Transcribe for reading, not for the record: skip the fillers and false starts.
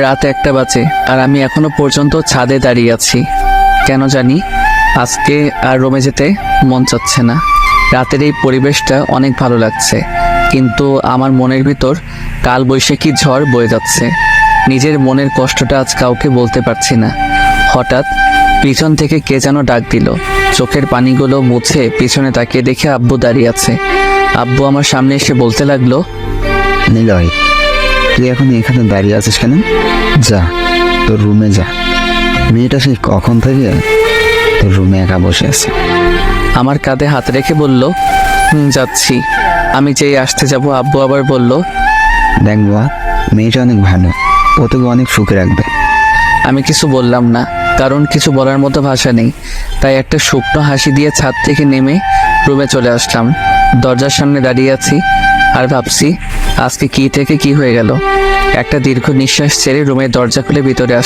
রাত 1টা বাজে আর আমি এখনো পর্যন্ত ছাদে দাঁড়িয়ে আছি। কেন জানি আজকে আর রুমে যেতে মন চাচ্ছে না। রাতের এই পরিবেশটা অনেক ভালো লাগছে, কিন্তু আমার মনের ভিতর কাল বৈশাখী ঝড় বয়ে যাচ্ছে। নিজের মনের কষ্টটা আজ কাউকে বলতে পারছি না। হঠাৎ পিছন থেকে কে যেন ডাক দিল। চোখের পানিগুলো মুছে পিছনে তাকিয়ে দেখে আব্বু দাঁড়িয়ে আছে। আব্বু আমার সামনে এসে বলতে লাগলো, নিলয়, তুই এখন এখানে দাঁড়িয়ে আছিস কেন? যা, তোর রুমে যা। মেয়েটা সেই কখন থেকে তোর রুমে একা বসে আছে। আমার কাঁধে হাত রেখে বলল, যাচ্ছি। আমি যেই আসতে যাব আব্বু আবার বলল, দেখ বাবা, মেয়েটা অনেক ভালো, ও তোকে অনেক সুখে রাখবে। আমি কিছু বললাম না, কারণ কিছু বলার মতো ভাষা নেই। তাই একটা শুকনো হাসি দিয়ে ছাদ থেকে নেমে রুমে চলে আসলাম। দরজার সামনে দাঁড়িয়ে আছি আর ভাবছি আজকে কি থেকে কি হয়ে গেল। একটা দীর্ঘ নিঃশ্বাস ছেড়ে রুমের দরজা খুলে ভিতরে